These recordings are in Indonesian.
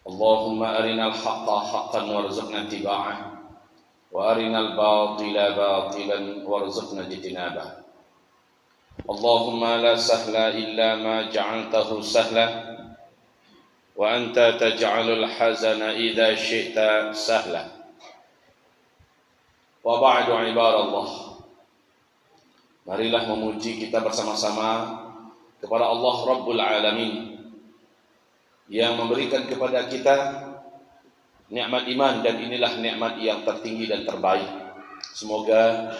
اللهم أرنا الحق حقا وارزقنا اتباعه وأرنا الباطل باطلا وارزقنا اجتنابه. اللهم لا سهل إلا ما جعلته سهلا وأنت تجعل الحزن إذا شئت سهلا. وبعد عباد الله, marilah memuji kita bersama-sama kepada Allah Rabbul Alamin yang memberikan kepada kita nikmat iman, dan inilah nikmat yang tertinggi dan terbaik. Semoga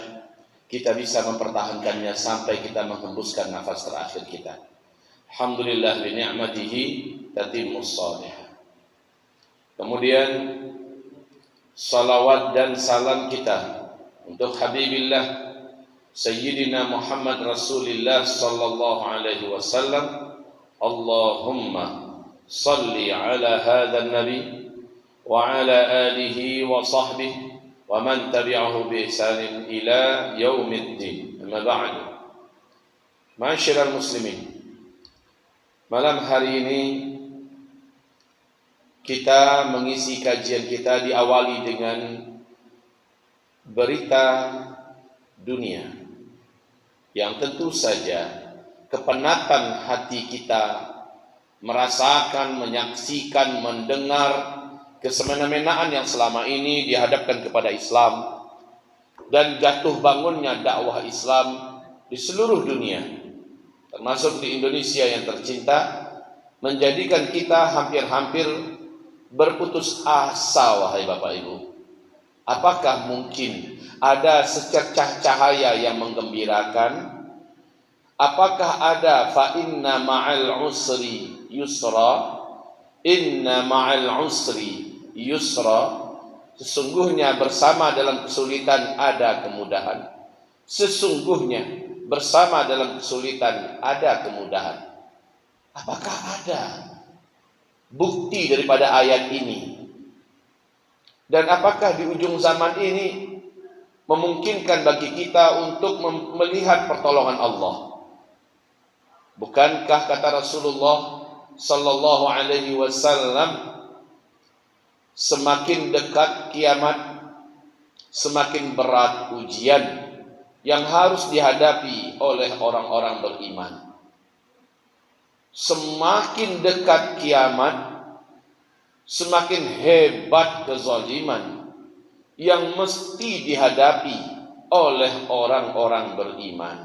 kita bisa mempertahankannya sampai kita menghembuskan nafas terakhir kita. Alhamdulillah bi ni'matihi tatimmus shalihah. Kemudian salawat dan salam kita untuk Habibillah Sayyidina Muhammad Rasulullah sallallahu alaihi wasallam. Allahumma salli ala hadha an-nabi wa ala alihi wa sahbihi wa man tabi'ahu bi ihsanin ila yaumiddin. Amma ba'du. Ma'asyiral muslimin, malam hari ini kita mengisi kajian kita diawali dengan berita dunia yang tentu saja kepenatan hati kita merasakan, menyaksikan, mendengar kesemena-menaan yang selama ini dihadapkan kepada Islam dan jatuh bangunnya dakwah Islam di seluruh dunia, termasuk di Indonesia yang tercinta, menjadikan kita hampir-hampir berputus asa. Wahai Bapak Ibu, apakah mungkin ada secercah cahaya yang menggembirakan? Apakah ada fa inna ma'al usri yusra, inna ma'al usri yusra, sesungguhnya bersama dalam kesulitan ada kemudahan, sesungguhnya bersama dalam kesulitan ada kemudahan. Apakah ada bukti daripada ayat ini? Dan apakah di ujung zaman ini memungkinkan bagi kita untuk melihat pertolongan Allah? Bukankah kata Rasulullah sallallahu alaihi wasallam, semakin dekat kiamat semakin berat ujian yang harus dihadapi oleh orang-orang beriman. Semakin dekat kiamat semakin hebat kezaliman yang mesti dihadapi oleh orang-orang beriman.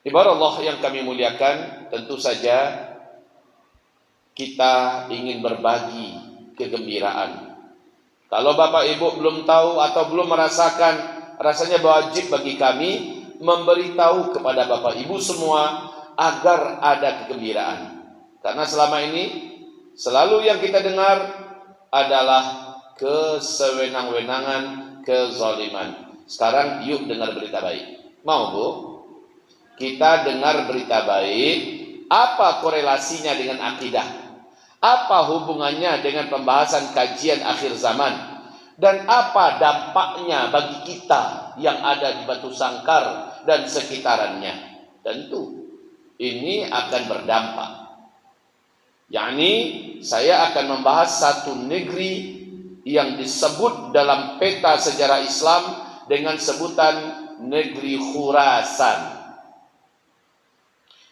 Ibarat Allah yang kami muliakan, tentu saja kita ingin berbagi kegembiraan. Kalau Bapak Ibu belum tahu atau belum merasakan, rasanya wajib bagi kami memberitahu kepada Bapak Ibu semua agar ada kegembiraan. Karena selama ini selalu yang kita dengar adalah kesewenang-wenangan, kezaliman. Sekarang yuk dengar berita baik. Mau Bu? Kita dengar berita baik. Apa korelasinya dengan akidah? Apa hubungannya dengan pembahasan kajian akhir zaman? Dan apa dampaknya bagi kita yang ada di Batu Sangkar dan sekitarannya? Tentu ini akan berdampak. Yakni saya akan membahas satu negeri yang disebut dalam peta sejarah Islam dengan sebutan negeri Khurasan.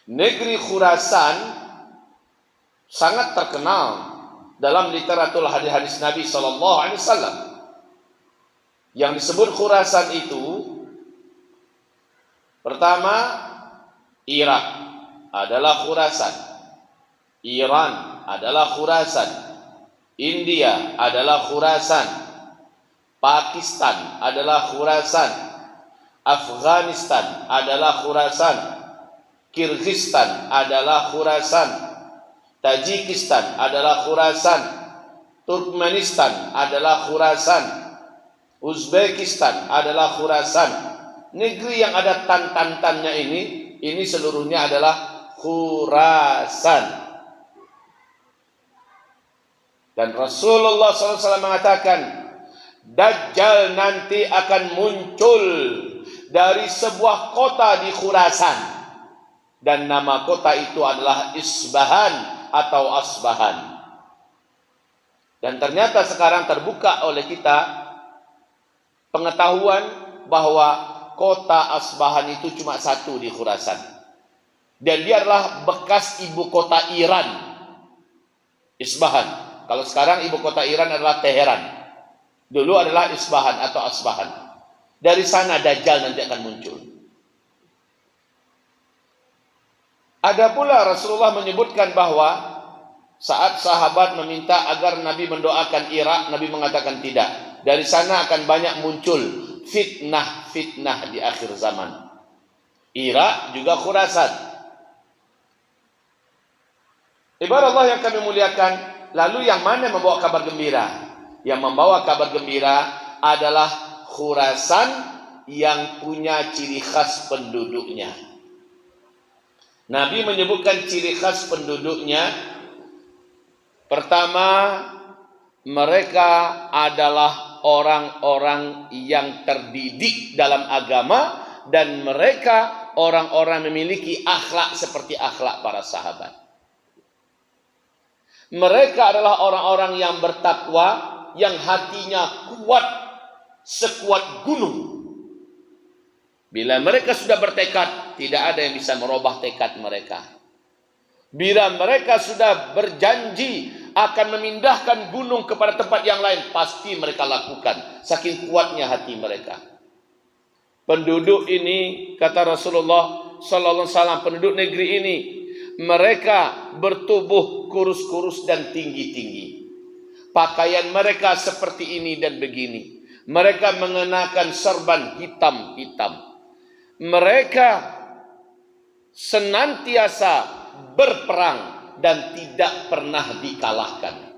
Negeri Khurasan sangat terkenal dalam literatur hadis-hadis Nabi sallallahu alaihi wasallam. Yang disebut Khurasan itu, pertama, Irak adalah Khurasan, Iran adalah Khurasan, India adalah Khurasan, Pakistan adalah Khurasan, Afghanistan adalah Khurasan, Kyrgyzstan adalah Khurasan, Tajikistan adalah Khurasan, Turkmenistan adalah Khurasan, Uzbekistan adalah Khurasan. Negeri yang ada tan-tan-tannya ini seluruhnya adalah Khurasan. Dan Rasulullah SAW mengatakan, Dajjal nanti akan muncul dari sebuah kota di Khurasan. Dan nama kota itu adalah Isbahan atau Asbahan. Dan ternyata sekarang terbuka oleh kita pengetahuan bahwa kota Asbahan itu cuma satu di Khurasan. Dan dia adalah bekas ibu kota Iran, Isbahan. Kalau sekarang ibu kota Iran adalah Teheran. Dulu adalah Isbahan atau Asbahan. Dari sana Dajjal nanti akan muncul. Ada pula Rasulullah menyebutkan bahwa saat sahabat meminta agar Nabi mendoakan Irak, Nabi mengatakan tidak. Dari sana akan banyak muncul fitnah-fitnah di akhir zaman. Irak juga Khurasan. Ibarat Allah yang kami muliakan, lalu yang mana yang membawa kabar gembira? Yang membawa kabar gembira adalah Khurasan yang punya ciri khas penduduknya. Nabi menyebutkan ciri khas penduduknya. Pertama, mereka adalah orang-orang yang terdidik dalam agama dan mereka orang-orang memiliki akhlak seperti akhlak para sahabat. Mereka adalah orang-orang yang bertakwa, yang hatinya kuat sekuat gunung. Bila mereka sudah bertekad, tidak ada yang bisa merubah tekad mereka. Bila mereka sudah berjanji akan memindahkan gunung kepada tempat yang lain, pasti mereka lakukan. Saking kuatnya hati mereka. Penduduk ini, kata Rasulullah sallallahu alaihi wasallam, penduduk negeri ini, mereka bertubuh kurus-kurus dan tinggi-tinggi. Pakaian mereka seperti ini dan begini. Mereka mengenakan serban hitam-hitam. Mereka senantiasa berperang dan tidak pernah dikalahkan.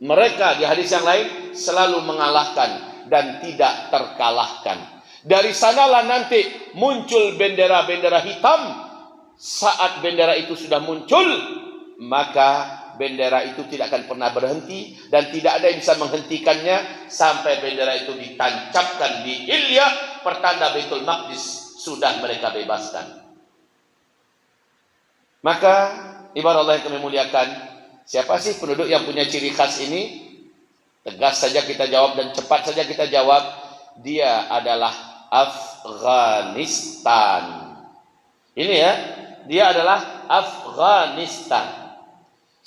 Mereka di hadis yang lain selalu mengalahkan dan tidak terkalahkan. Dari sanalah nanti muncul bendera-bendera hitam. Saat bendera itu sudah muncul, maka bendera itu tidak akan pernah berhenti dan tidak ada yang bisa menghentikannya sampai bendera itu ditancapkan di Ilya, pertanda Baitul Maqdis sudah mereka bebaskan. Maka ibarat Allah yang kami muliakan, siapa sih penduduk yang punya ciri khas ini? Tegas saja kita jawab dan cepat saja kita jawab. Dia adalah Afghanistan. Ini ya, dia adalah Afghanistan.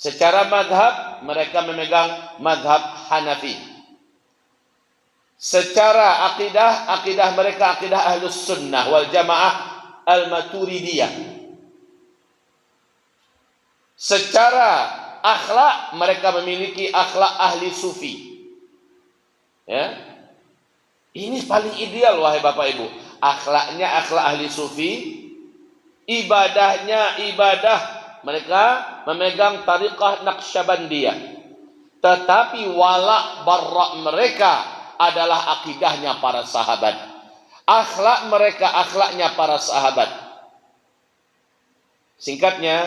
Secara madhab, mereka memegang madhab Hanafi. Secara akidah mereka akidah Ahlus Sunnah wal Jamaah Al-Maturidiyah. Secara akhlak, mereka memiliki akhlak ahli sufi. Ya, ini paling ideal wahai Bapak Ibu. Akhlaknya akhlak ahli sufi, ibadahnya ibadah mereka memegang tariqah Naqsyabandiyah. Tetapi walak barak mereka adalah akidahnya para sahabat. Akhlak mereka akhlaknya para sahabat. Singkatnya,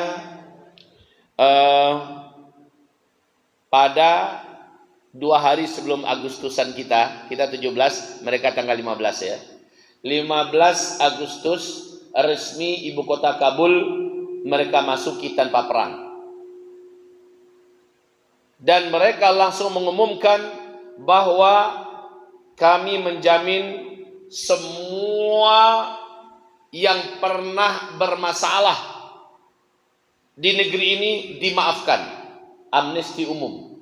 pada 2 hari sebelum Agustusan kita 17, mereka tanggal 15 ya. 15 Agustus resmi ibu kota Kabul mereka masuki tanpa perang. Dan mereka langsung mengumumkan bahwa kami menjamin semua yang pernah bermasalah di negeri ini dimaafkan. Amnesti umum.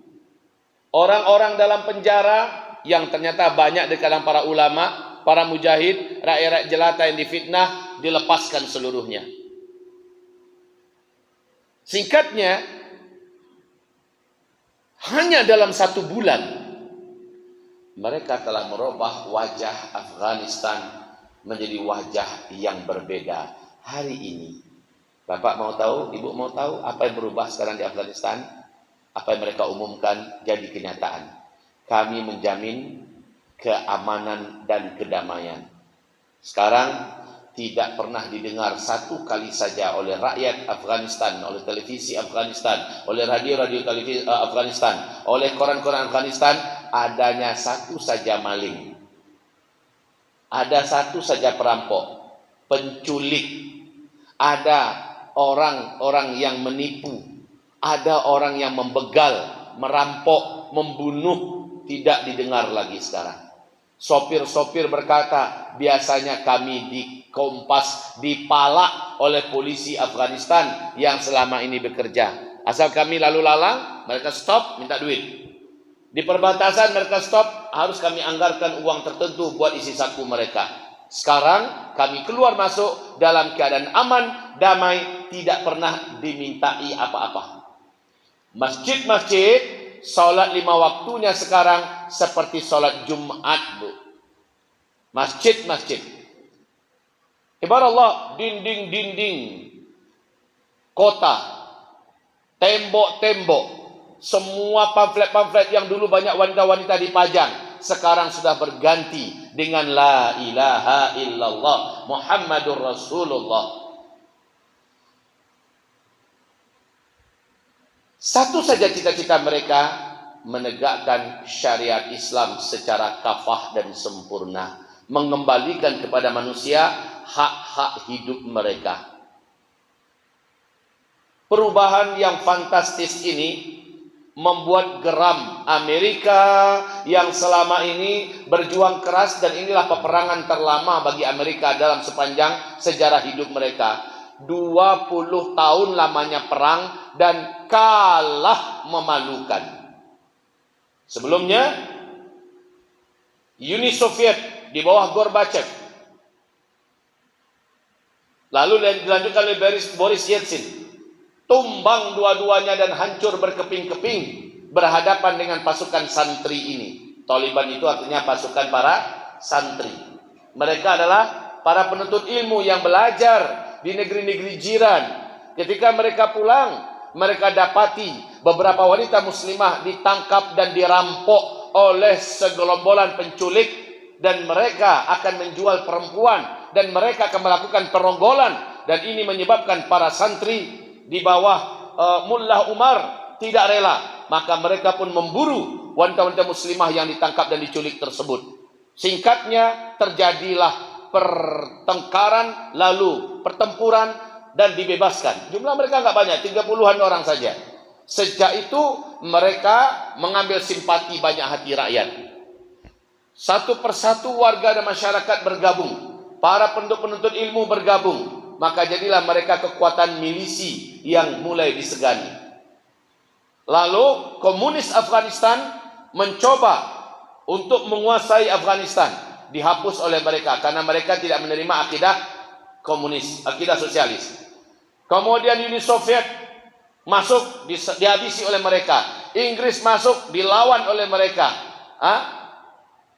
Orang-orang dalam penjara yang ternyata banyak di kalangan para ulama, para mujahid, rakyat jelata yang difitnah, dilepaskan seluruhnya. Singkatnya, hanya dalam 1 bulan mereka telah merubah wajah Afghanistan menjadi wajah yang berbeda. Hari ini, Bapak mau tahu, Ibu mau tahu apa yang berubah sekarang di Afghanistan? Apa yang mereka umumkan jadi kenyataan. Kami menjamin keamanan dan kedamaian. Sekarang tidak pernah didengar satu kali saja oleh rakyat Afghanistan, oleh televisi Afghanistan, oleh radio-radio televisi Afghanistan, oleh koran-koran Afghanistan, adanya satu saja maling. Ada satu saja perampok, penculik. Ada orang-orang yang menipu. Ada orang yang membegal. merampok, membunuh tidak didengar lagi sekarang. Sopir-sopir berkata, biasanya kami dikompas, dipalak oleh polisi Afghanistan yang selama ini bekerja. Asal kami lalu lalang, mereka stop, minta duit. Di perbatasan mereka stop, harus kami anggarkan uang tertentu buat isi saku mereka. Sekarang kami keluar masuk dalam keadaan aman, damai, tidak pernah dimintai apa-apa. Masjid-masjid, salat 5 waktunya sekarang seperti salat Jumat, Bu. Masjid-masjid. Ibarat Allah, dinding-dinding kota, tembok-tembok, semua pamflet-pamflet yang dulu banyak wanita-wanita dipajang, sekarang sudah berganti dengan La ilaha illallah Muhammadur Rasulullah. Satu saja cita-cita mereka, menegakkan syariat Islam secara kafah dan sempurna, mengembalikan kepada manusia hak-hak hidup mereka. Perubahan yang fantastis ini membuat geram Amerika yang selama ini berjuang keras, dan inilah peperangan terlama bagi Amerika dalam sepanjang sejarah hidup mereka. 20 tahun lamanya perang dan kalah memalukan. Sebelumnya Uni Soviet di bawah Gorbachev, lalu dilanjutkan oleh Boris Yeltsin, tumbang dua-duanya dan hancur berkeping-keping berhadapan dengan pasukan santri ini. Taliban itu artinya pasukan para santri. Mereka adalah para penuntut ilmu yang belajar di negeri-negeri jiran. Ketika mereka pulang, mereka dapati beberapa wanita muslimah ditangkap dan dirampok oleh segelombolan penculik, dan mereka akan menjual perempuan, dan mereka akan melakukan peronggolan, dan ini menyebabkan para santri di bawah Mullah Umar tidak rela. Maka mereka pun memburu wanita-wanita muslimah yang ditangkap dan diculik tersebut. Singkatnya, terjadilah pertengkaran, lalu pertempuran, dan dibebaskan. Jumlah mereka nggak banyak, 30-an orang saja. Sejak itu mereka mengambil simpati banyak hati rakyat. Satu persatu warga dan masyarakat bergabung, para penuntut ilmu bergabung. Maka jadilah mereka kekuatan milisi yang mulai disegani. Lalu komunis Afghanistan mencoba untuk menguasai Afghanistan, dihapus oleh mereka karena mereka tidak menerima akidah komunis, akidah sosialis. Kemudian Uni Soviet masuk, dihabisi oleh mereka. Inggris masuk, dilawan oleh mereka.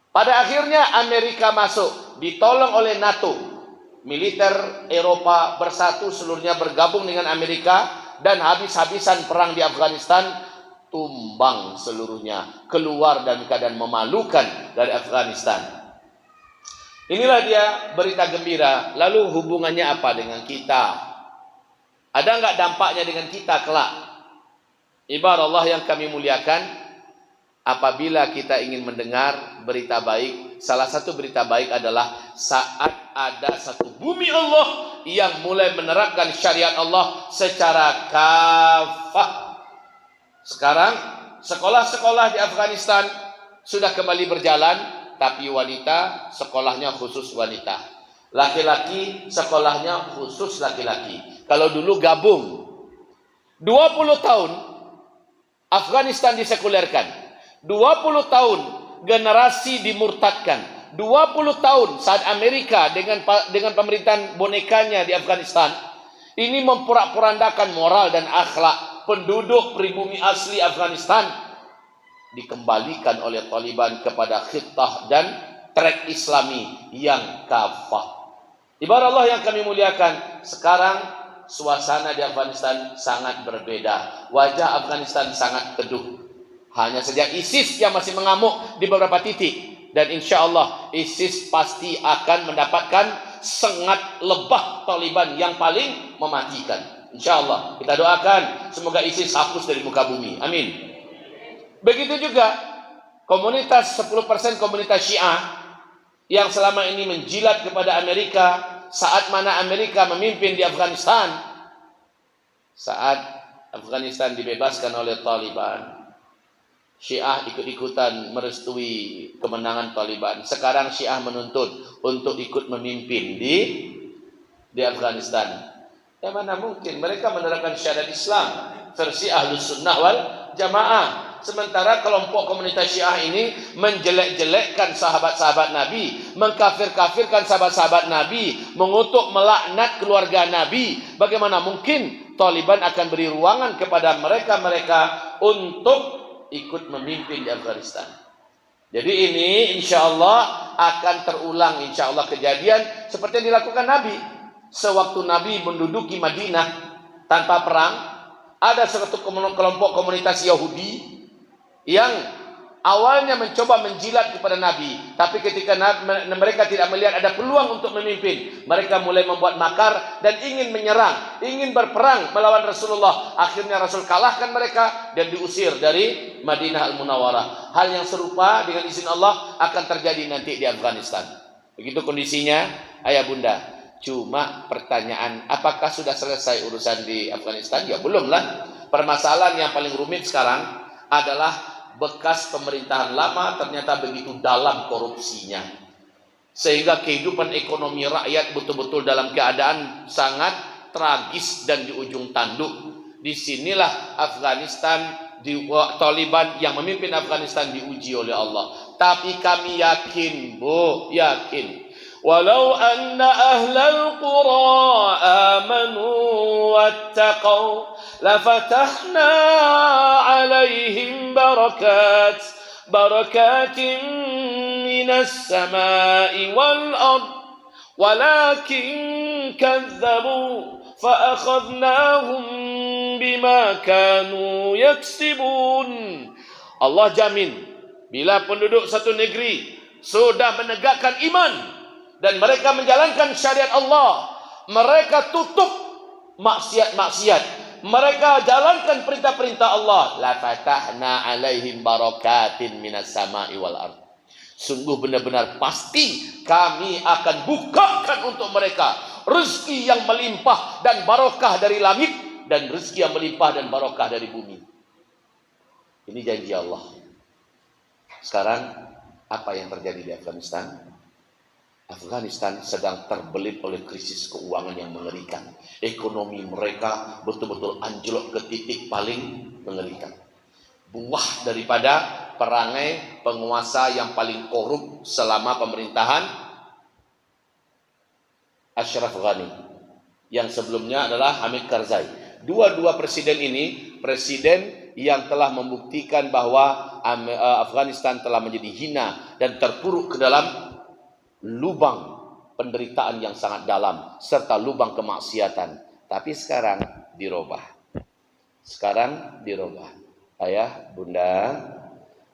Pada akhirnya Amerika masuk, ditolong oleh NATO. Militer Eropa bersatu seluruhnya bergabung dengan Amerika, dan habis-habisan perang di Afghanistan, tumbang seluruhnya, keluar dan keadaan memalukan dari Afghanistan. Inilah dia berita gembira. Lalu hubungannya apa dengan kita? Ada enggak dampaknya dengan kita kelak? Ibarat Allah yang kami muliakan, apabila kita ingin mendengar berita baik, salah satu berita baik adalah saat ada satu bumi Allah yang mulai menerapkan syariat Allah secara kafah. Sekarang sekolah-sekolah di Afghanistan sudah kembali berjalan, tapi wanita sekolahnya khusus wanita, laki-laki sekolahnya khusus laki-laki. Kalau dulu gabung. 20 tahun Afghanistan disekulerkan, 20 tahun generasi dimurtadkan, 20 tahun saat Amerika dengan pemerintahan bonekanya di Afghanistan ini memporak-porandakan moral dan akhlak penduduk pribumi asli Afghanistan, dikembalikan oleh Taliban kepada khittah dan trek Islami yang kafah. Ibarat Allah yang kami muliakan, sekarang suasana di Afghanistan sangat berbeda. Wajah Afghanistan sangat teduh. Hanya saja ISIS yang masih mengamuk di beberapa titik. Dan insya Allah ISIS pasti akan mendapatkan sengat lebah Taliban yang paling mematikan. Insya Allah kita doakan semoga ISIS hapus dari muka bumi. Amin. Begitu juga komunitas 10% komunitas Syiah yang selama ini menjilat kepada Amerika saat mana Amerika memimpin di Afghanistan. Saat Afghanistan dibebaskan oleh Taliban, Syiah ikut-ikutan merestui kemenangan Taliban. Sekarang Syiah menuntut untuk ikut memimpin di Afghanistan. Ya mana mungkin mereka menerapkan syariat Islam versi Ahlus Sunnah wal Jamaah. Sementara kelompok komunitas Syiah ini menjelek-jelekkan sahabat-sahabat Nabi, mengkafir-kafirkan sahabat-sahabat Nabi, mengutuk melaknat keluarga Nabi. Bagaimana mungkin Taliban akan beri ruangan kepada mereka-mereka untuk ikut memimpin di Afghanistan? Jadi ini insya Allah akan terulang, insya Allah kejadian seperti yang dilakukan Nabi. Sewaktu Nabi menduduki Madinah tanpa perang, ada suatu kelompok komunitas Yahudi yang awalnya mencoba menjilat kepada Nabi, tapi ketika mereka tidak melihat ada peluang untuk memimpin, mereka mulai membuat makar dan ingin menyerang, ingin berperang melawan Rasulullah. Akhirnya Rasul kalahkan mereka dan diusir dari Madinah Al-Munawwarah. Hal yang serupa dengan izin Allah akan terjadi nanti di Afghanistan. Begitu kondisinya, ayah bunda. Cuma pertanyaan, apakah sudah selesai urusan di Afghanistan? Ya belum lah. Permasalahan yang paling rumit sekarang adalah bekas pemerintahan lama ternyata begitu dalam korupsinya, sehingga kehidupan ekonomi rakyat betul-betul dalam keadaan sangat tragis dan di ujung tanduk. Disinilah Afghanistan, Taliban yang memimpin Afghanistan diuji oleh Allah. Tapi kami yakin, yakin, walau anna ahlal qura amanu wattaqau lafatahna alaihim barakatin minas samai wal ard walakin kadzabu faakhadnahum bima kanu yaksibun. Allah jamin bila penduduk satu negeri sudah menegakkan iman dan mereka menjalankan syariat Allah, mereka tutup maksiat-maksiat, mereka jalankan perintah-perintah Allah, la fatahna alaihim barakatin minas sama'i wal ard. Sungguh benar-benar pasti kami akan bukakan untuk mereka rezeki yang melimpah dan barokah dari langit dan rezeki yang melimpah dan barokah dari bumi. Ini janji Allah. Sekarang apa yang terjadi di Afghanistan? Afghanistan sedang terbelit oleh krisis keuangan yang mengerikan. Ekonomi mereka betul-betul anjlok ke titik paling mengerikan. Buah daripada perangai penguasa yang paling korup selama pemerintahan Ashraf Ghani. Yang sebelumnya adalah Hamid Karzai. Dua-dua presiden ini, presiden yang telah membuktikan bahwa Afghanistan telah menjadi hina dan terpuruk ke dalam lubang penderitaan yang sangat dalam serta lubang kemaksiatan. Tapi sekarang dirubah. Ayah, bunda,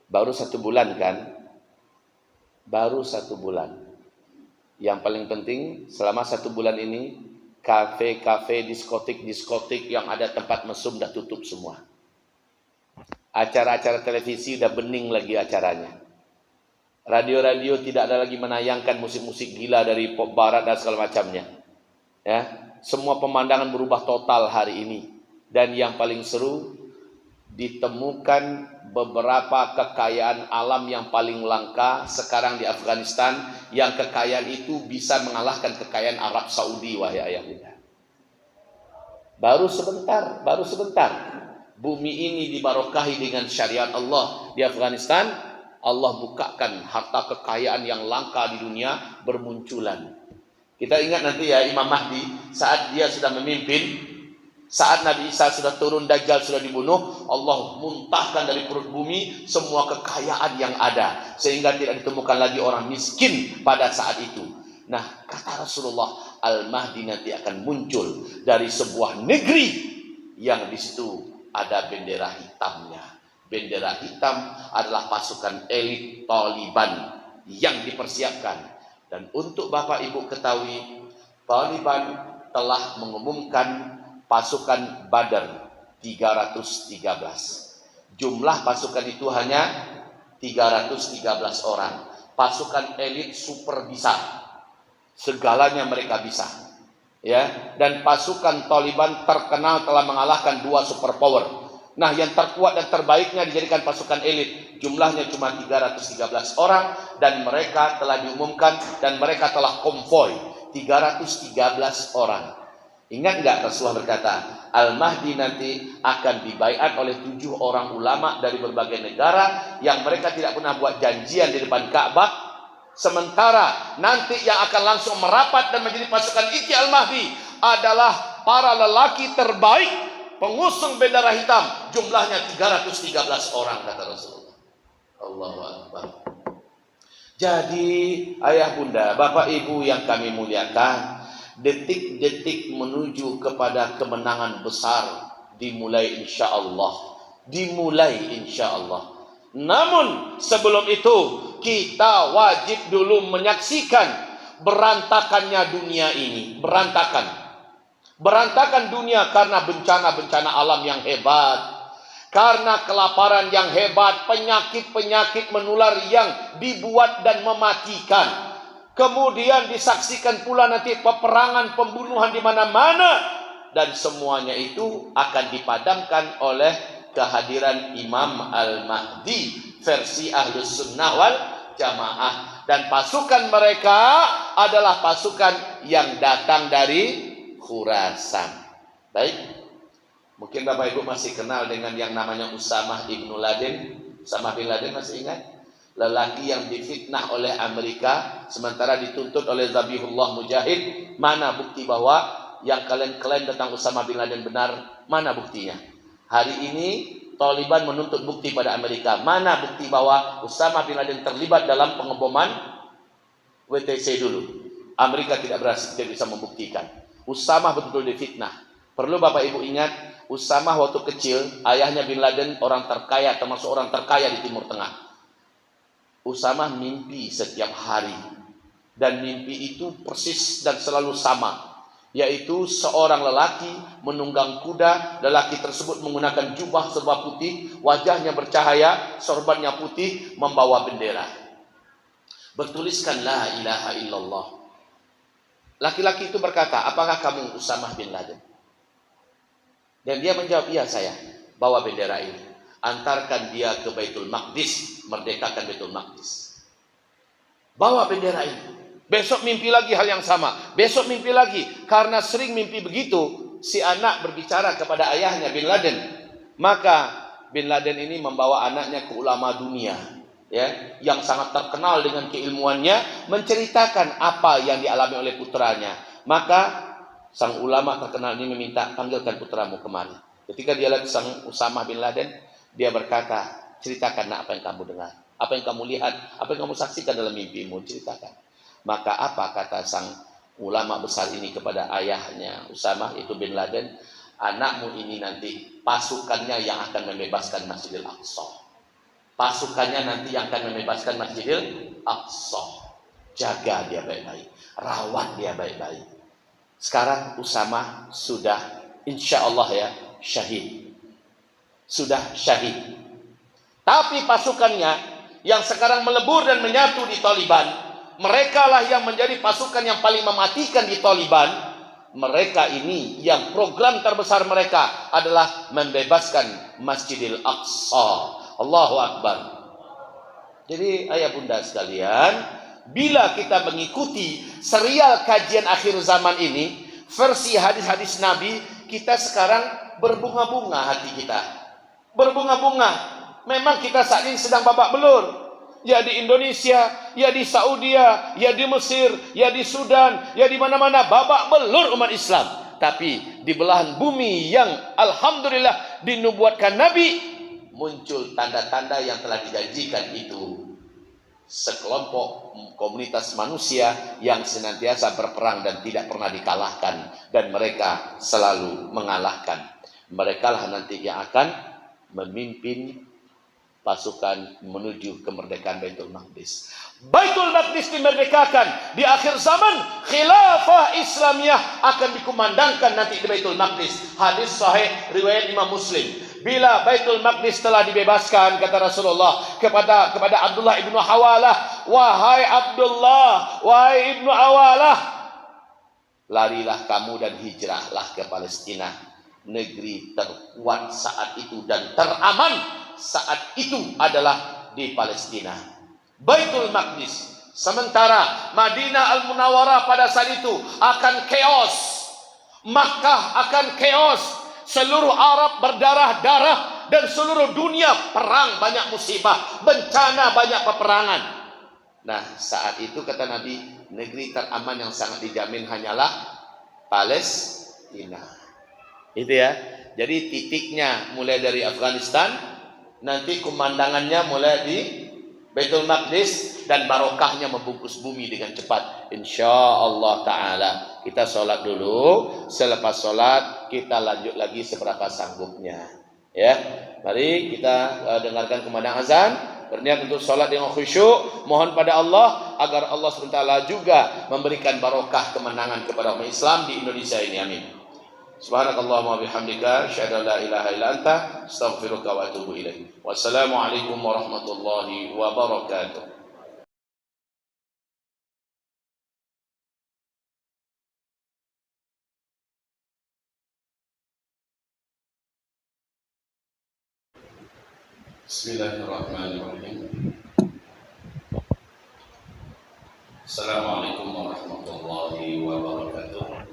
baru 1 bulan kan? Baru 1 bulan. Yang paling penting selama 1 bulan ini, kafe-kafe, diskotik yang ada tempat mesum dah tutup semua. Acara-acara televisi udah bening lagi acaranya. Radio-radio tidak ada lagi menayangkan musik-musik gila dari pop barat dan segala macamnya. Ya, semua pemandangan berubah total hari ini. Dan yang paling seru, ditemukan beberapa kekayaan alam yang paling langka sekarang di Afghanistan, yang kekayaan itu bisa mengalahkan kekayaan Arab Saudi, wahai ayah bunda. Baru sebentar. Bumi ini dibarokahi dengan syariat Allah di Afghanistan. Allah bukakan harta kekayaan yang langka di dunia bermunculan. Kita ingat nanti ya, Imam Mahdi saat dia sudah memimpin, saat Nabi Isa sudah turun, Dajjal sudah dibunuh, Allah muntahkan dari perut bumi semua kekayaan yang ada, sehingga tidak ditemukan lagi orang miskin pada saat itu. Nah, kata Rasulullah, Al-Mahdi nanti akan muncul dari sebuah negeri yang di situ ada bendera hitamnya. Bendera hitam adalah pasukan elit Taliban yang dipersiapkan. Dan untuk Bapak Ibu ketahui, Taliban telah mengumumkan pasukan Badr 313. Jumlah pasukan itu hanya 313 orang. Pasukan elit super bisa. Segalanya mereka bisa. Ya, dan pasukan Taliban terkenal telah mengalahkan 2 superpower. Nah, yang terkuat dan terbaiknya dijadikan pasukan elit. Jumlahnya cuma 313 orang dan mereka telah diumumkan dan mereka telah konvoy 313 orang. Ingat enggak Rasulullah berkata, Al-Mahdi nanti akan dibaiat oleh 7 orang ulama dari berbagai negara yang mereka tidak pernah buat janjian di depan Ka'bah. Sementara nanti yang akan langsung merapat dan menjadi pasukan inti Al-Mahdi adalah para lelaki terbaik, pengusung bendera hitam, jumlahnya 313 orang kata Rasulullah. Allahu Akbar. Jadi ayah bunda, bapak ibu yang kami muliakan, detik-detik menuju kepada kemenangan besar dimulai insyaallah. Namun sebelum itu kita wajib dulu menyaksikan berantakannya dunia ini. Berantakan dunia karena bencana-bencana alam yang hebat, karena kelaparan yang hebat, penyakit-penyakit menular yang dibuat dan mematikan. Kemudian disaksikan pula nanti peperangan, pembunuhan di mana-mana, dan semuanya itu akan dipadamkan oleh kehadiran Imam Al-Mahdi versi Ahlus Sunnah wal Jamaah. Dan pasukan mereka adalah pasukan yang datang dari Khurasan. Baik, mungkin Bapak Ibu masih kenal dengan yang namanya Usamah bin Laden. Usamah bin Laden masih ingat? Lelaki yang difitnah oleh Amerika sementara dituntut oleh Zabihullah Mujahid. Mana bukti bahwa yang kalian klaim tentang Usamah bin Laden benar? Mana buktinya? Hari ini Taliban menuntut bukti pada Amerika. Mana bukti bahwa Usamah bin Laden terlibat dalam pengeboman WTC dulu? Amerika tidak berhasil, tidak bisa membuktikan. Usamah betul-betul difitnah. Perlu Bapak Ibu ingat, Usamah waktu kecil, ayahnya bin Laden orang terkaya, termasuk orang terkaya di Timur Tengah. Usamah mimpi setiap hari. Dan mimpi itu persis dan selalu sama. Yaitu seorang lelaki menunggang kuda. Lelaki tersebut menggunakan jubah serba putih, wajahnya bercahaya, sorbannya putih, membawa bendera. Bertuliskan la ilaha illallah. Laki-laki itu berkata, apakah kamu Usamah bin Laden? Dan dia menjawab, iya saya. Bawa bendera ini, antarkan dia ke Baitul Maqdis, merdekakan Baitul Maqdis. Bawa bendera ini. Besok mimpi lagi hal yang sama. Besok mimpi lagi. Karena sering mimpi begitu, si anak berbicara kepada ayahnya bin Laden. Maka bin Laden ini membawa anaknya ke ulama dunia, ya, yang sangat terkenal dengan keilmuannya, menceritakan apa yang dialami oleh putranya. Maka sang ulama terkenal ini meminta, panggilkan putramu kemari. Ketika dia lihat sang Usamah bin Laden, dia berkata, ceritakan apa yang kamu dengar, apa yang kamu lihat, apa yang kamu saksikan dalam mimpimu, ceritakan. Maka apa kata sang ulama besar ini kepada ayahnya Usamah itu bin Laden, anakmu ini nanti pasukannya yang akan membebaskan Masjidil Aqsa. Pasukannya nanti yang akan membebaskan Masjidil Aqsa. Jaga dia baik-baik, rawat dia baik-baik. Sekarang Usamah sudah insya Allah ya syahid. Sudah syahid. Tapi pasukannya yang sekarang melebur dan menyatu di Taliban, mereka lah yang menjadi pasukan yang paling mematikan di Taliban. Mereka ini yang program terbesar mereka adalah membebaskan Masjidil Aqsa. Allahu Akbar. Jadi ayah bunda sekalian, bila kita mengikuti serial kajian akhir zaman ini, versi hadis-hadis Nabi, kita sekarang berbunga-bunga hati kita. Berbunga-bunga. Memang kita saat ini sedang babak belur. Ya di Indonesia, ya di Saudi, ya di Mesir, ya di Sudan, ya di mana-mana babak belur umat Islam. Tapi di belahan bumi yang alhamdulillah dinubuatkan Nabi, muncul tanda-tanda yang telah dijanjikan itu. Sekelompok komunitas manusia yang senantiasa berperang dan tidak pernah dikalahkan, dan mereka selalu mengalahkan. Mereka lah nanti yang akan memimpin pasukan menuju kemerdekaan Baitul Maqdis. Baitul Maqdis dimerdekakan di akhir zaman, khilafah Islamiyah akan dikumandangkan nanti di Baitul Maqdis. Hadis sahih riwayat Imam Muslim. Bila Baitul Maqdis telah dibebaskan, kata Rasulullah kepada Abdullah ibnu Hawalah, wahai Abdullah, wahai ibnu Hawalah, larilah kamu dan hijrahlah ke Palestina. negeri terkuat saat itu dan teraman saat itu adalah di Palestina, Baitul Maqdis. Sementara Madinah Al-Munawwarah pada saat itu akan chaos, Makkah akan chaos, seluruh Arab berdarah-darah dan seluruh dunia perang, banyak musibah, bencana, banyak peperangan. Nah, saat itu kata Nabi, negeri teraman yang sangat dijamin hanyalah Palestina. Itu ya. Jadi titiknya mulai dari Afghanistan, nanti pemandangannya mulai di Baitul Maqdis, dan barokahnya membungkus bumi dengan cepat. Insya Allah Ta'ala. Kita sholat dulu. Selepas sholat kita lanjut lagi seberapa sanggupnya. Ya, mari kita dengarkan kumandang azan. Berniat untuk sholat dengan khusyuk. Mohon pada Allah agar Allah SWT juga memberikan barokah kemenangan kepada umat Islam di Indonesia ini. Amin. Subhanakallahumma bihamdika asyhadu an la ilaha illa anta astaghfiruka wa atubu ilaik. Wassalamualaikum warahmatullahi wabarakatuh. Bismillahirrahmanirrahim. Assalamualaikum warahmatullahi wabarakatuh.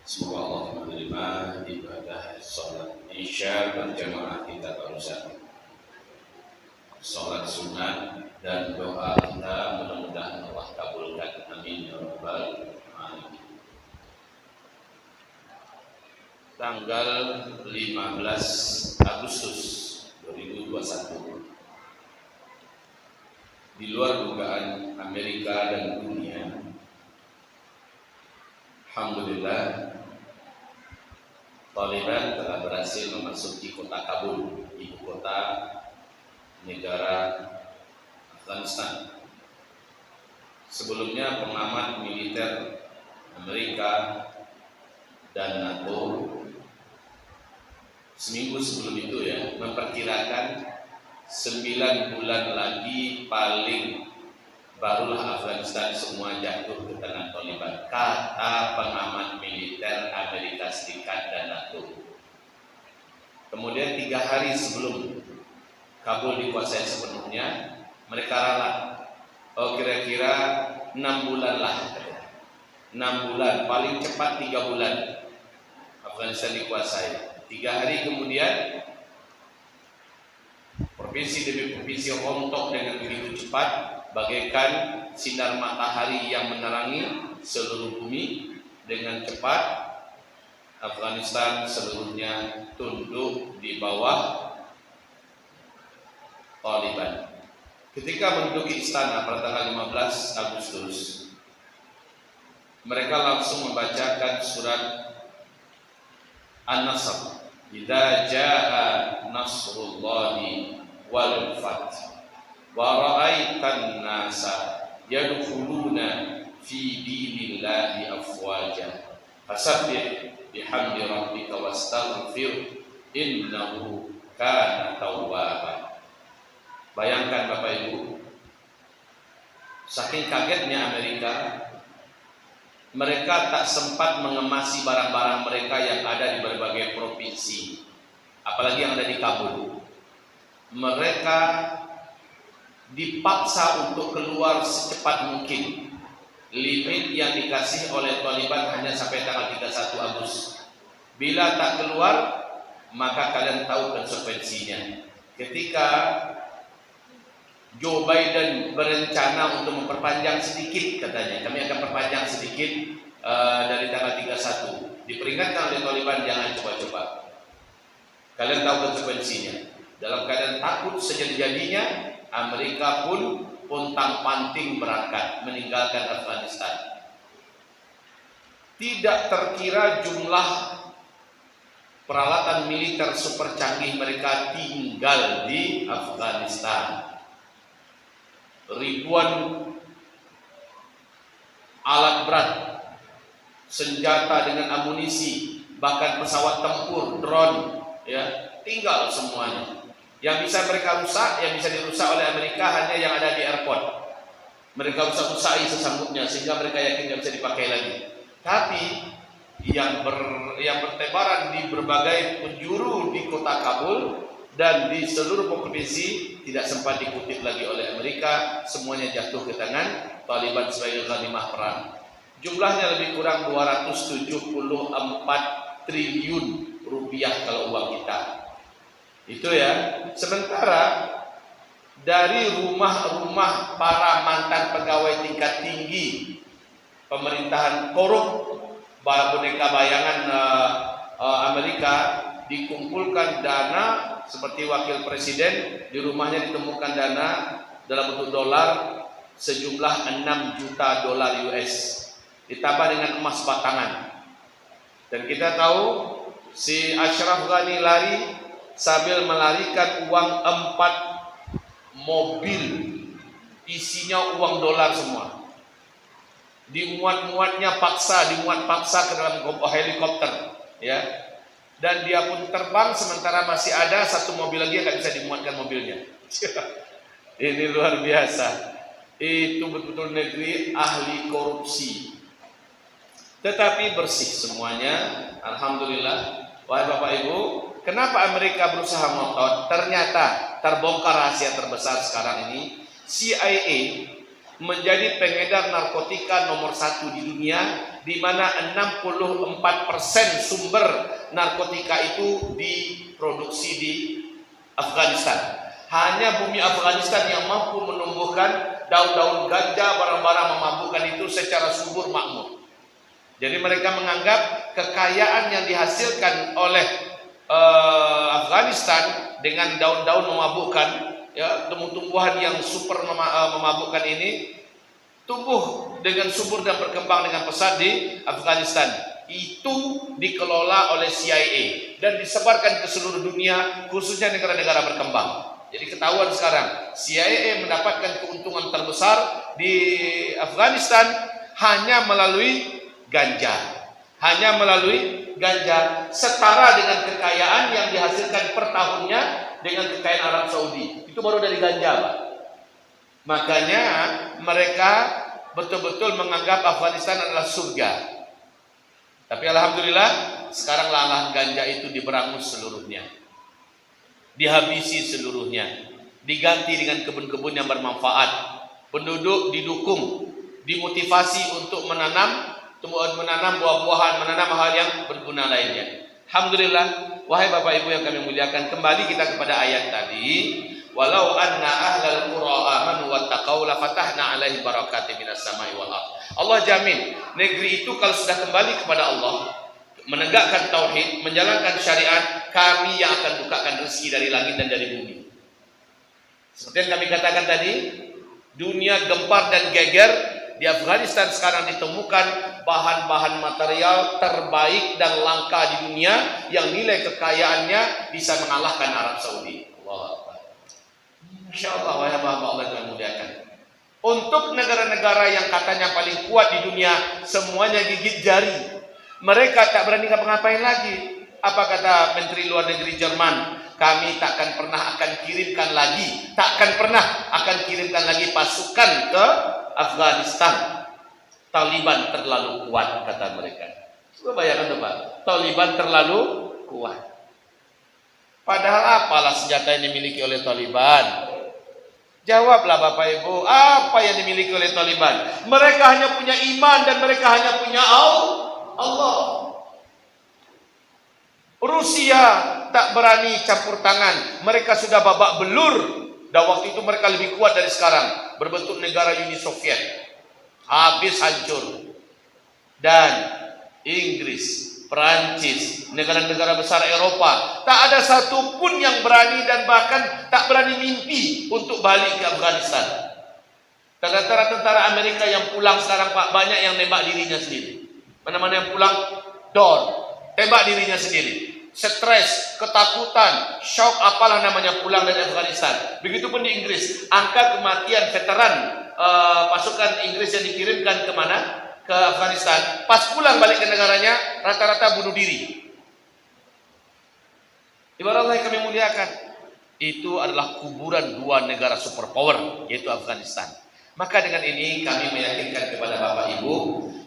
Semoga Allah menerima ibadah sholat Isya berjamaah kita barusan, sholat sunat dan doa kita mudah-mudahan Allah kabulkan. Amin ya rabbal alamin. Tanggal 15 Agustus 2021, di luar dugaan Amerika dan dunia, alhamdulillah Taliban telah berhasil memasuki kota Kabul, ibu kota negara Afghanistan. Sebelumnya pengamat militer Amerika dan NATO seminggu sebelum itu ya memperkirakan 9 bulan lagi paling barulah Afghanistan semua jatuh ke tangan Taliban, kata pengamat militer Amerika Serikat dan NATO. Kemudian 3 hari sebelum Kabul dikuasai sepenuhnya, mereka ralat, kira-kira 6 bulan lah, 6 bulan, paling cepat 3 bulan Afghanistan dikuasai. 3 hari kemudian provinsi demi provinsi rontok dengan begitu cepat, bagaikan sinar matahari yang menerangi seluruh bumi. Dengan cepat Afghanistan seluruhnya tunduk di bawah Taliban. Ketika menduduki istana pada tanggal 15 Agustus, mereka langsung membacakan surat An-Nasr, idza jaa nasrullahi wal fath wa ra'aitan nasa yadkhuluna fi dinillahi afwaja fasabbih bihamdi rabbika wastaghfir innahu kana tawwaba. Bayangkan Bapak Ibu, saking kagetnya Amerika, mereka tak sempat mengemasi barang-barang mereka yang ada di berbagai provinsi, apalagi yang ada di Kabul. Mereka dipaksa untuk keluar secepat mungkin. Limit yang dikasih oleh Taliban hanya sampai tanggal 31 Agustus. Bila tak keluar, maka kalian tahu konsekuensinya. Ketika Joe Biden berencana untuk memperpanjang sedikit, katanya, kami akan perpanjang sedikit dari tanggal 31. Diperingatkan oleh Taliban, jangan coba-coba. Kalian tahu konsekuensinya. Dalam keadaan takut sejadi-jadinya, Amerika pun pontang-panting berangkat meninggalkan Afghanistan. Tidak terkira jumlah peralatan militer super canggih mereka tinggal di Afghanistan. Ribuan alat berat, senjata dengan amunisi, bahkan pesawat tempur, drone, ya, tinggal semuanya. Yang bisa mereka rusak, yang bisa dirusak oleh Amerika hanya yang ada di airport. Mereka rusak-rusaki sesanggupnya sehingga mereka yakin tidak bisa dipakai lagi. Tapi yang bertebaran di berbagai penjuru di kota Kabul dan di seluruh provinsi tidak sempat dikutip lagi oleh Amerika, semuanya jatuh ke tangan Taliban sebagai ghanimah perang. Jumlahnya lebih kurang 274 triliun rupiah kalau uang kita. Itu ya. Sementara dari rumah-rumah para mantan pegawai tingkat tinggi pemerintahan korup, boneka bayangan Amerika, dikumpulkan dana seperti wakil presiden, di rumahnya ditemukan dana dalam bentuk dolar sejumlah 6 juta dolar US, ditambah dengan emas batangan. Dan kita tahu si Ashraf Ghani lari sambil melarikan uang 4 mobil isinya uang dolar semua. Dimuat paksa ke dalam helikopter, ya. Dan dia pun terbang sementara masih ada satu mobil lagi yang nggak bisa dimuatkan mobilnya. Ini luar biasa. Itu betul-betul negeri ahli korupsi. Tetapi bersih semuanya, alhamdulillah. Wahai Bapak Ibu, kenapa Amerika berusaha ngotot? Ternyata terbongkar rahasia terbesar sekarang ini. CIA menjadi pengedar narkotika nomor 1 di dunia, di mana 64% sumber narkotika itu diproduksi di Afghanistan. Hanya bumi Afghanistan yang mampu menumbuhkan daun-daun ganja, barang-barang memabukkan itu secara subur makmur. Jadi mereka menganggap kekayaan yang dihasilkan oleh Afghanistan dengan daun-daun memabukkan, ya, tumbuh-tumbuhan yang super memabukkan ini tumbuh dengan subur dan berkembang dengan pesat di Afghanistan. Itu dikelola oleh CIA dan disebarkan ke seluruh dunia, khususnya negara-negara berkembang. Jadi ketahuan sekarang CIA mendapatkan keuntungan terbesar di Afghanistan hanya melalui ganja. Setara dengan kekayaan yang dihasilkan per tahunnya dengan kekayaan Arab Saudi. Itu baru dari ganja, Pak. Makanya mereka betul-betul menganggap Afghanistan adalah surga. Tapi alhamdulillah sekarang lahan ganja itu diberangus seluruhnya, dihabisi seluruhnya, diganti dengan kebun-kebun yang bermanfaat. Penduduk didukung, dimotivasi untuk menanam buah-buahan, menanam hal yang berguna lainnya. Alhamdulillah. Wahai Bapak Ibu yang kami muliakan, kembali kita kepada ayat tadi. Walau anna ahlal qura amanu wattaqau la fatahna 'alaihim barakatim minas sama'i wal ardh. Allah jamin negeri itu kalau sudah kembali kepada Allah, menegakkan tauhid, menjalankan syariat, kami yang akan bukakan rezeki dari langit dan dari bumi. Seperti yang kami katakan tadi, dunia gempar dan geger. Di Afghanistan sekarang ditemukan bahan-bahan material terbaik dan langka di dunia yang nilai kekayaannya bisa mengalahkan Arab Saudi. Masya Allah, wahai hamba Allah yang muliakan. Untuk negara-negara yang katanya paling kuat di dunia, semuanya gigit jari. Mereka tak berani ngapa-ngapain lagi. Apa kata Menteri Luar Negeri Jerman? Kami takkan pernah akan kirimkan lagi pasukan ke Afghanistan. Taliban terlalu kuat, kata mereka. Coba bayangkan tuh, Pak. Taliban terlalu kuat. Padahal apalah senjata yang dimiliki oleh Taliban? Jawablah Bapak Ibu, apa yang dimiliki oleh Taliban? Mereka hanya punya iman dan mereka hanya punya Allah. Rusia tak berani campur tangan. Mereka sudah babak belur. Dan waktu itu mereka lebih kuat dari sekarang. Berbentuk negara Uni Soviet. Habis hancur. Dan Inggris, Perancis, negara-negara besar Eropa, tak ada satupun yang berani dan bahkan tak berani mimpi untuk balik ke Afghanistan. Tentara Amerika yang pulang sekarang, Pak, banyak yang nembak dirinya sendiri. Mana-mana yang pulang, tembak dirinya sendiri. Stres, ketakutan, shock, apalah namanya pulang dari Afghanistan. Begitupun di Inggris, angka kematian veteran pasukan Inggris yang dikirimkan kemana? Ke Afghanistan, pas pulang balik ke negaranya, rata-rata bunuh diri. Ibarat Allah yang kami muliakan, itu adalah kuburan dua negara superpower, yaitu Afghanistan. Maka dengan ini kami meyakinkan kepada Bapak Ibu,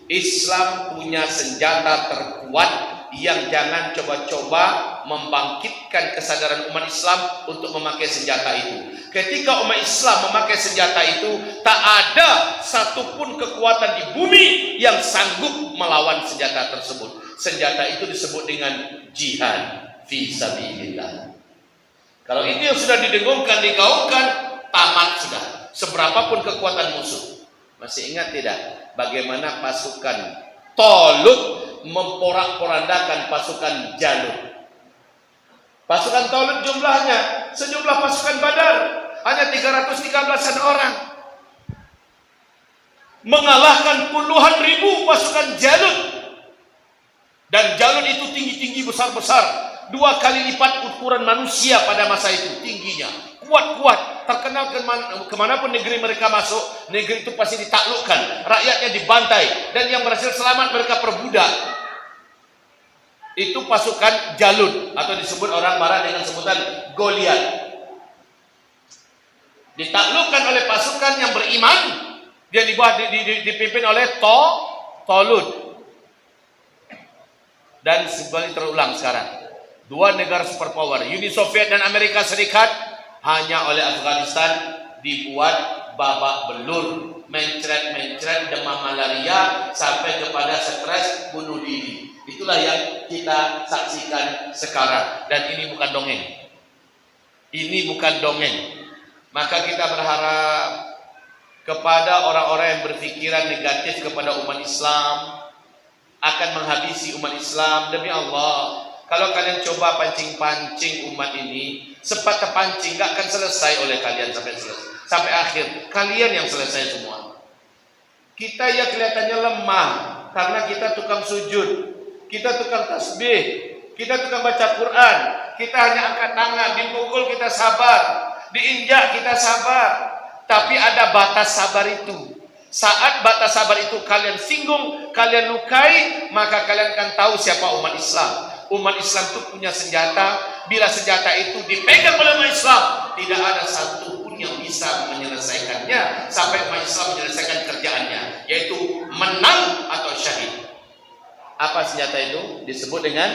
Islam punya senjata terkuat yang jangan coba-coba membangkitkan kesadaran umat Islam untuk memakai senjata itu. Ketika umat Islam memakai senjata itu, tak ada satupun kekuatan di bumi yang sanggup melawan senjata tersebut. Senjata itu disebut dengan jihad fi sabilillah. Kalau itu yang sudah didengungkan, digaungkan, tamat sudah. Seberapapun kekuatan musuh. Masih ingat tidak bagaimana pasukan Talut memporak-porandakan pasukan Jalut? Pasukan Talut jumlahnya sejumlah pasukan Badar, hanya 313-an orang, mengalahkan puluhan ribu pasukan Jalut. Dan Jalut itu tinggi-tinggi, besar-besar, 2 kali lipat ukuran manusia pada masa itu tingginya, kuat-kuat, terkenal kemanapun negeri mereka masuk, negeri itu pasti ditaklukkan, rakyatnya dibantai, dan yang berhasil selamat mereka perbudak. Itu pasukan Jalut, atau disebut orang Barat dengan sebutan Goliat. Ditaklukkan oleh pasukan yang beriman, dia dipimpin oleh Talut. Dan kembali terulang sekarang, 2 negara superpower, Uni Soviet dan Amerika Serikat, hanya oleh Afghanistan dibuat babak belur, mencret-mencret, demam malaria, sampai kepada stres, bunuh diri. Itulah yang kita saksikan sekarang. Dan ini bukan dongeng. Ini bukan dongeng. Maka kita berharap kepada orang-orang yang berpikiran negatif kepada umat Islam, akan menghabisi umat Islam. Demi Allah, kalau kalian coba pancing-pancing umat ini, sempat terpancing, gak akan selesai oleh kalian sampai akhir. Kalian yang selesai semua. Kita ya kelihatannya lemah karena kita tukang sujud, kita tukang tasbih, kita tukang baca Quran, kita hanya angkat tangan, dipukul kita sabar, diinjak kita sabar. Tapi ada batas sabar itu. Saat batas sabar itu kalian singgung, kalian lukai, maka kalian akan tahu siapa umat Islam. Umat Islam itu punya senjata. Bila senjata itu dipegang oleh umat Islam, tidak ada satupun yang bisa menyelesaikannya sampai umat Islam menyelesaikan kerjaannya, yaitu menang atau syahid. Apa senjata itu? Disebut dengan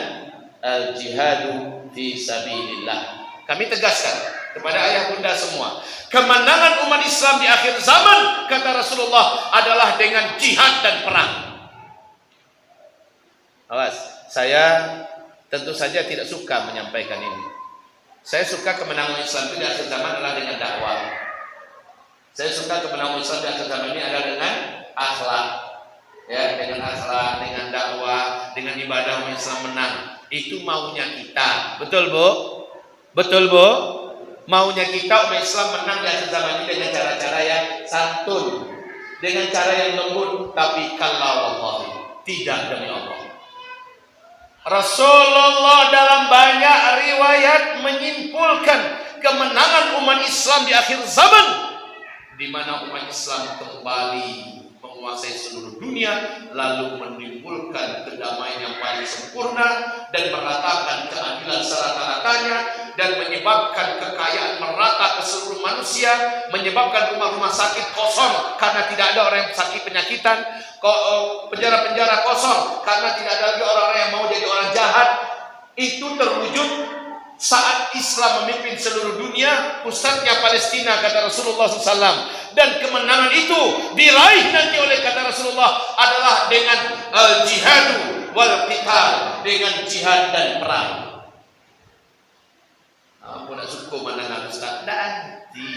al-jihadu fi sabilillah. Kami tegaskan kepada ayah bunda semua, kemenangan umat Islam di akhir zaman, kata Rasulullah, adalah dengan jihad dan perang. Awas, saya tentu saja tidak suka menyampaikan ini. Saya suka kemenangan Islam itu di akhir zaman adalah dengan dakwah. Saya suka kemenangan Islam di akhir zaman ini adalah dengan akhlak, ya, dengan akhlak, dengan dakwah, dengan ibadah umat Islam menang. Itu maunya kita, betul Bu? Betul Bu? Maunya kita umat Islam menang di akhir zaman ini dengan cara-cara yang santun, dengan cara yang lembut. Tapi kalau Allah tidak, demi Allah, Rasulullah dalam banyak riwayat menyimpulkan kemenangan umat Islam di akhir zaman, di mana umat Islam kembali menguasai seluruh dunia, lalu menimbulkan kedamaian yang paling sempurna dan meratakan keadilan serata-ratanya, dan menyebabkan kekayaan merata ke seluruh manusia, menyebabkan rumah-rumah sakit kosong karena tidak ada orang yang sakit penyakitan, penjara-penjara kosong karena tidak ada lagi orang-orang yang mau jadi orang jahat. Itu terwujud saat Islam memimpin seluruh dunia, pusatnya Palestina, kata Rasulullah SAW. Dan kemenangan itu diraih nanti oleh, kata Rasulullah, adalah dengan jihadu wal qital, dengan jihad dan perang. Aku nak suka menangan Ustaz, tak nanti.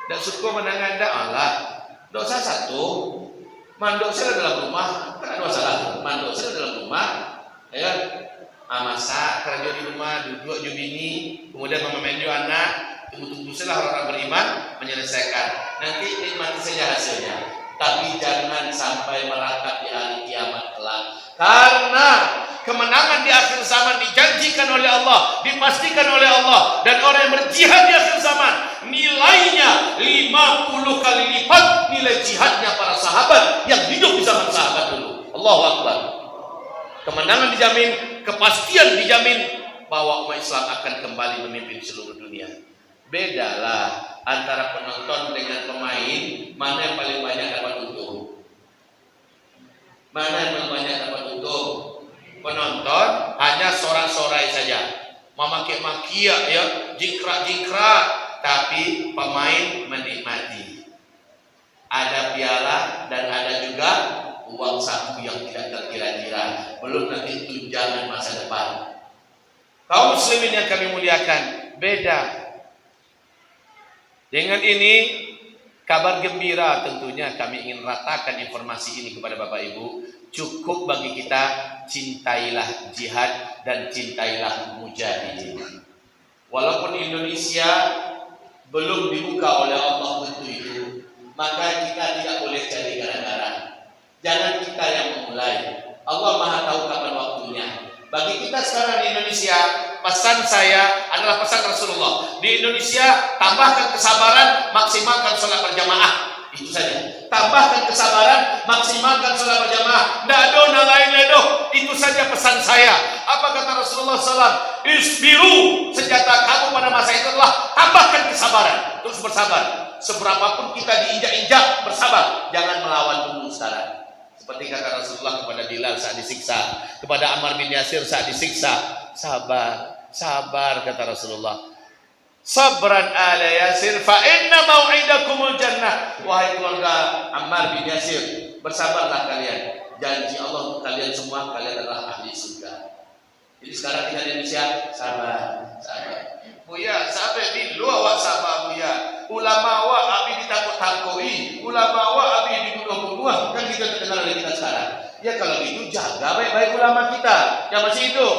Tak suka menangan dah Allah. Dosa satu, mandok saya dalam rumah, tak ada masalah. Mandok saya dalam rumah, ya. Masak, kerja di rumah, duduk ju bini, kemudian memandu anak, tunggu-tunggu saja orang beriman menyelesaikan. Nanti nikmati saja hasilnya. Tapi jangan sampai meratap di hari kiamat kelak. Karena kemenangan di akhir zaman dijanjikan oleh Allah, dipastikan oleh Allah, dan orang yang berjihad di akhir zaman nilainya 50 kali lipat nilai jihadnya para sahabat yang hidup di zaman sahabat dulu. Allahu Akbar. Kemenangan dijamin, kepastian dijamin bahwa umat Islam akan kembali memimpin seluruh dunia. Bedalah antara penonton dengan pemain, mana yang paling banyak dapat untung. Mana yang paling banyak dapat untung? Penonton hanya sorak-sorai saja, memaki-maki ya, jingkrak-jingkrak, tapi pemain menikmati. Ada piala dan ada juga uang saku yang tidak terkira-kira, belum nanti tunjangan masa depan. Kaum muslimin yang kami muliakan, beda. Dengan ini kabar gembira, tentunya kami ingin ratakan informasi ini kepada Bapak Ibu. Cukup bagi kita, cintailah jihad dan cintailah mujahidin. Walaupun Indonesia belum dibuka oleh Allah tentu itu, maka kita tidak boleh jadi gara-gara. Jangan kita yang memulai. Allah Maha tahu kapan waktunya. Bagi kita sekarang di Indonesia, pesan saya adalah pesan Rasulullah. Di Indonesia, tambahkan kesabaran, maksimalkan sholat berjamaah. Itu saja. Tambahkan kesabaran, maksimalkan sholat berjamaah. Tidak ada lain ledoh. Itu saja pesan saya. Apa kata Rasulullah SAW? Isbiru, senjata kamu pada masa itu adalah tambahkan kesabaran. Terus bersabar. Seberapapun kita diinjak-injak, bersabar. Jangan melawan dulu sekarang. Seperti kata Rasulullah kepada Bilal saat disiksa, kepada Ammar bin Yasir saat disiksa, sabar, sabar kata Rasulullah. Sabran ala Yasir fa inna mau'idakumul jannah. Wahai keluarga Ammar bin Yasir, bersabarlah kalian. Janji Allah untuk kalian semua, kalian adalah ahli surga. Jadi sekarang kita di Indonesia, sabar, sabar. Buya, sampai di luar awak sabar buya. Ulama awak abi ditakut-takui, ulama awak abi dibunuh-bunuh. Kan kita terkenal oleh kita sekarang. Ya kalau gitu jaga baik-baik ulama kita yang masih hidup.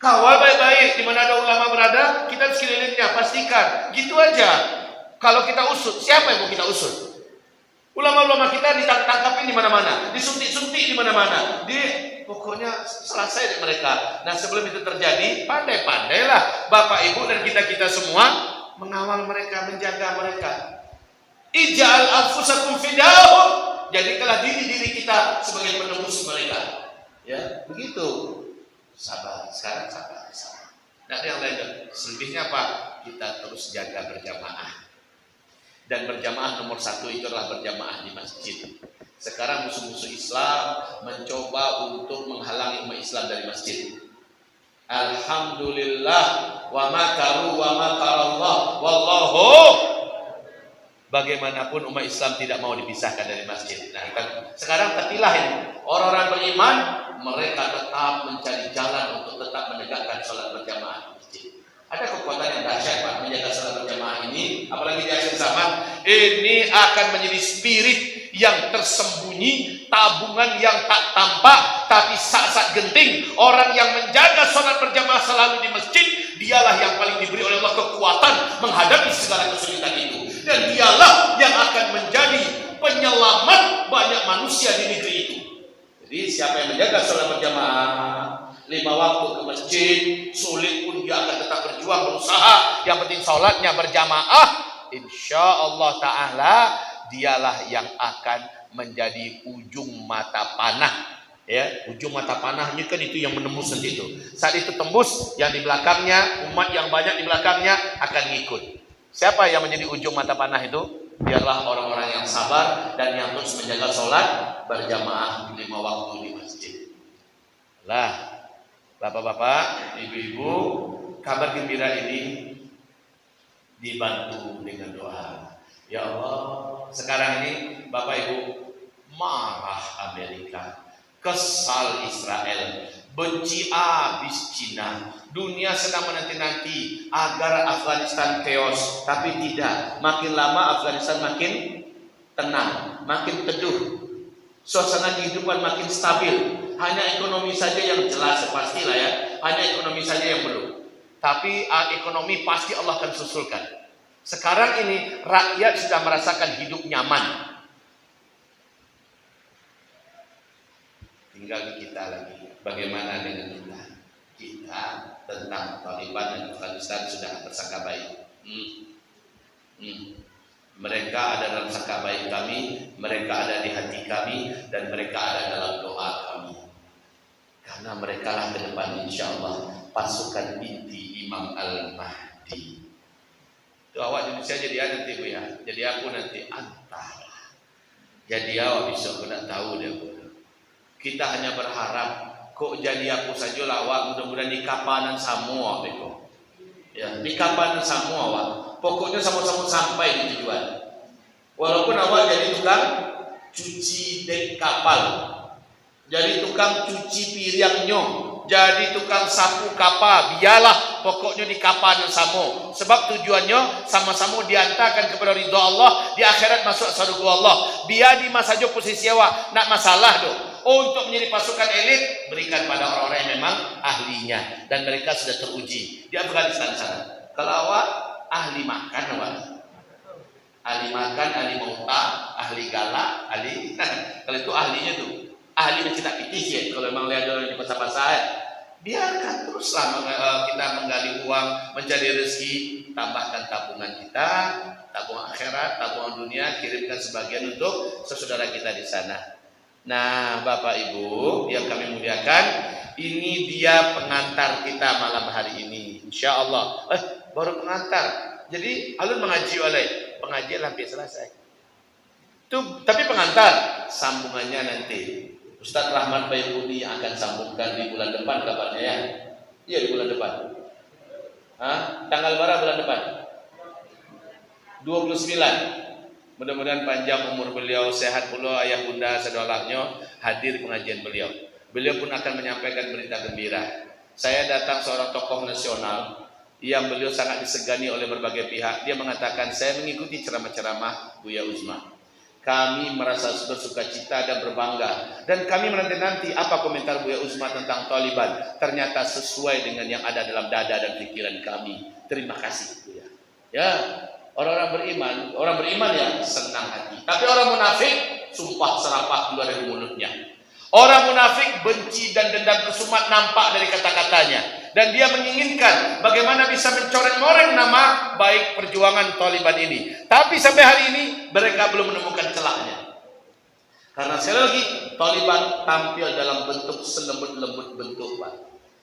Kawal baik-baik di mana ada ulama berada, kita sekelilingnya pastikan. Gitu aja. Kalau kita usut, siapa yang mau kita usut? Ulama-ulama kita ditangkapin di mana-mana, disuntik-suntik di mana-mana. Pokoknya selesai mereka. Nah sebelum itu terjadi, pandai-pandailah Bapak Ibu dan kita semua mengawal mereka, menjaga mereka. Ij'al anfusakum fidahum. Jadikanlah diri kita sebagai penembus mereka. Ya, begitu. Sabar, sekarang sabar. Tidak ada yang lain. Selebihnya apa? Kita terus jaga berjamaah. Dan berjamaah nomor satu itu adalah berjamaah di masjid. Sekarang musuh-musuh Islam mencoba untuk menghalangi umat Islam dari masjid. Alhamdulillah wa makaru wa makarallah wallahu. Bagaimanapun umat Islam tidak mau dipisahkan dari masjid. Nah, sekarang terpilah ini. Orang-orang beriman mereka tetap mencari jalan untuk tetap menegakkan sholat berjamaah di masjid. Ada kekuatan yang dahsyat Pak menjaga sholat berjamaah ini, apalagi di akhir zaman. Ini akan menjadi spirit yang tersembunyi, tabungan yang tak tampak tapi saat-saat genting. Orang yang menjaga sholat berjamaah selalu di masjid, dialah yang paling diberi oleh Allah kekuatan menghadapi segala kesulitan itu. Dan dialah yang akan menjadi penyelamat banyak manusia di negeri itu. Jadi siapa yang menjaga sholat berjamaah 5 waktu ke masjid, sulit pun dia akan tetap berjuang, berusaha. Yang penting sholatnya berjamaah, insya Allah Ta'ala dialah yang akan menjadi ujung mata panah. Ya, ujung mata panahnya kan itu yang menembus nanti itu. Saat itu tembus, yang di belakangnya, umat yang banyak di belakangnya akan ngikut. Siapa yang menjadi ujung mata panah itu? Biarlah orang-orang yang sabar dan yang terus menjaga sholat berjamaah 5 waktu di masjid. Lah, bapak-bapak, ibu-ibu, kabar gembira ini dibantu dengan doa. Ya Allah, sekarang ini Bapak Ibu marah Amerika, kesal Israel, benci habis Cina. Dunia sedang menanti-nanti agar Afghanistan chaos, tapi tidak. Makin lama Afghanistan makin tenang, makin teduh. Suasana kehidupan makin stabil. Hanya ekonomi saja yang jelas, pastilah ya. Hanya ekonomi saja yang belum. Tapi ekonomi pasti Allah akan susulkan. Sekarang ini rakyat sudah merasakan hidup nyaman. Tinggal kita lagi. Bagaimana dengan kita? Kita tentang Taliban dan Afghanistan sudah bersangka baik. Mereka ada dalam sangka baik kami, mereka ada di hati kami, dan mereka ada dalam doa kami. Karena mereka lah ke depan insya Allah pasukan inti Imam Al-Mahdi. Itu awak Indonesia jadi nanti Bu ya. Jadi aku nanti antara. Jadi awak bisa aku nak tahu dia Bu. Kita hanya berharap kok jadi aku saja lawak, mudah-mudahan di kapanan semua beko. Ya, di kapanan semua awak. Pokoknya sama-sama sampai di tujuan. Walaupun awak jadi tukang cuci dek kapal, jadi tukang cuci piringnya, jadi tukang sapu kapal, biarlah pokoknya di kapal yang sama. Sebab tujuannya sama-sama diantarkan kepada ridha Allah, di akhirat masuk surga Allah. Biar di masa jo posisi awak nak masalah do. Untuk menjadi pasukan elit, berikan pada orang-orang yang memang ahlinya dan mereka sudah teruji di Afghanistan sana. Kalau awak ahli makan awak, ahli makan, ahli muntah, ahli galak, ahli kalau itu ahlinya tuh ahli mencetak pitih ya. Kalau memang lihat orang di pasar-pasar, biarkan teruslah kita menggali uang, mencari rezeki, tambahkan tabungan kita, tabungan akhirat, tabungan dunia, kirimkan sebagian untuk saudara kita di sana. Nah, Bapak Ibu yang kami muliakan, ini dia pengantar kita malam hari ini. Insya Allah. Baru pengantar. Jadi alun mengaji oleh pengajian hampir selesai. Tapi pengantar sambungannya nanti. Ustaz Rahman Bayruni akan sambungkan di bulan depan kabarnya ya. Iya di bulan depan. Tanggal berapa bulan depan? 29. Mudah-mudahan panjang umur beliau, sehat pula ayah bunda sedolahnya hadir pengajian beliau. Beliau pun akan menyampaikan berita gembira. Saya datang seorang tokoh nasional yang beliau sangat disegani oleh berbagai pihak. Dia mengatakan, saya mengikuti ceramah-ceramah Buya Uzma. Kami merasa bersuka cita dan berbangga. Dan kami menanti-nanti apa komentar Buya Uzma tentang Taliban. Ternyata sesuai dengan yang ada dalam dada dan pikiran kami. Terima kasih Buya. Ya, orang beriman ya senang hati. Tapi orang munafik sumpah serapah keluar dari mulutnya. Orang munafik benci dan dendam kesumat nampak dari kata-katanya. Dan dia menginginkan bagaimana bisa mencoreng-coreng nama baik perjuangan Taliban ini. Tapi sampai hari ini mereka belum menemukan celahnya. Karena sekali lagi Taliban tampil dalam bentuk selembut-lembut bentuk, Pak.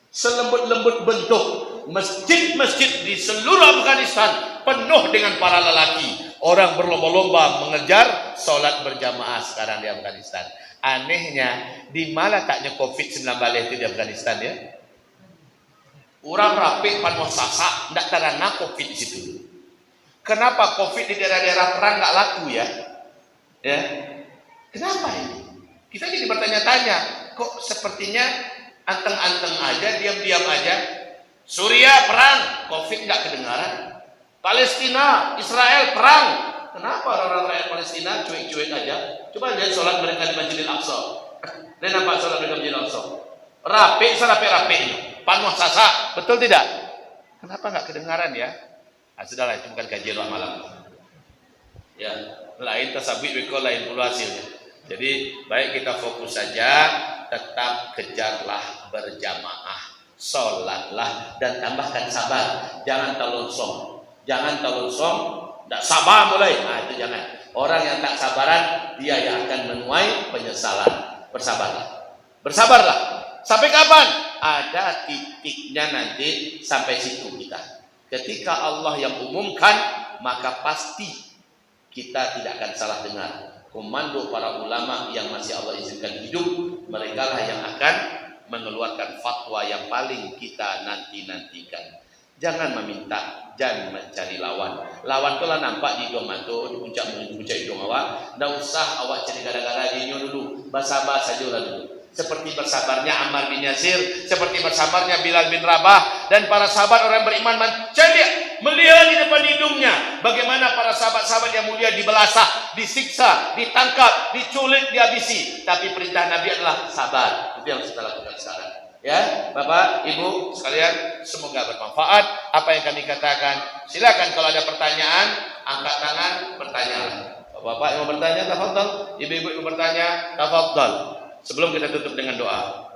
Selembut-lembut bentuk. Masjid-masjid di seluruh Afghanistan penuh dengan para lelaki. Orang berlomba-lomba mengejar sholat berjamaah sekarang di Afghanistan. Anehnya, di mana taknya COVID-19 itu di Afghanistan ya? Orang rapi panuh sasak, tidak terana COVID di situ. Kenapa COVID di daerah-daerah perang nggak laku ya? Ya, kenapa ini? Kita jadi bertanya-tanya, kok sepertinya anteng-anteng aja, diam-diam aja. Suriah perang, COVID nggak kedengaran. Palestina, Israel perang. Kenapa orang-orang rakyat Palestina cuek-cuek aja? Coba lihat sholat mereka di Masjidil Aqsa. Lihat nampak sholat mereka di Masjidil Aqsa. Rapi, serapi-rapi. Panuh sasak, betul tidak? Kenapa nggak kedengaran ya? Sudahlah, itu bukan kajian malam. Ya, lain tasabih wiko lain pula hasilnya. Jadi baik kita fokus saja, tetap kejarlah berjamaah, sholatlah dan tambahkan sabar. Jangan talonsong, tidak sabar mulai. Nah itu jangan. Orang yang tak sabaran dia yang akan menuai penyesalan. Bersabarlah. Sampai kapan? Ada titiknya nanti sampai situ kita. Ketika Allah yang umumkan, maka pasti kita tidak akan salah dengar. Komando para ulama yang masih Allah izinkan hidup, mereka lah yang akan mengeluarkan fatwa yang paling kita nanti-nantikan. Jangan meminta, jangan mencari lawan. Lawan itu lah nampak di hidung mantu, di puncak hidung awak. Tidak usah awak cari gara-gara dia dulu. Bersabar saja lah dulu. Seperti bersabarnya Ammar bin Yasir, seperti bersabarnya Bilal bin Rabah, dan para sahabat orang beriman melihat di depan hidungnya bagaimana para sahabat-sahabat yang mulia dibelasah, disiksa, ditangkap, diculik, dihabisi. Tapi perintah Nabi adalah sabar. Itu yang kita lakukan sekarang. Ya, Bapak, Ibu sekalian, semoga bermanfaat apa yang kami katakan. Silakan kalau ada pertanyaan, angkat tangan, bertanyalah. Bapak yang mau bertanya, tafadhal. Ibu-ibu yang mau bertanya, tafadhal. Sebelum kita tutup dengan doa.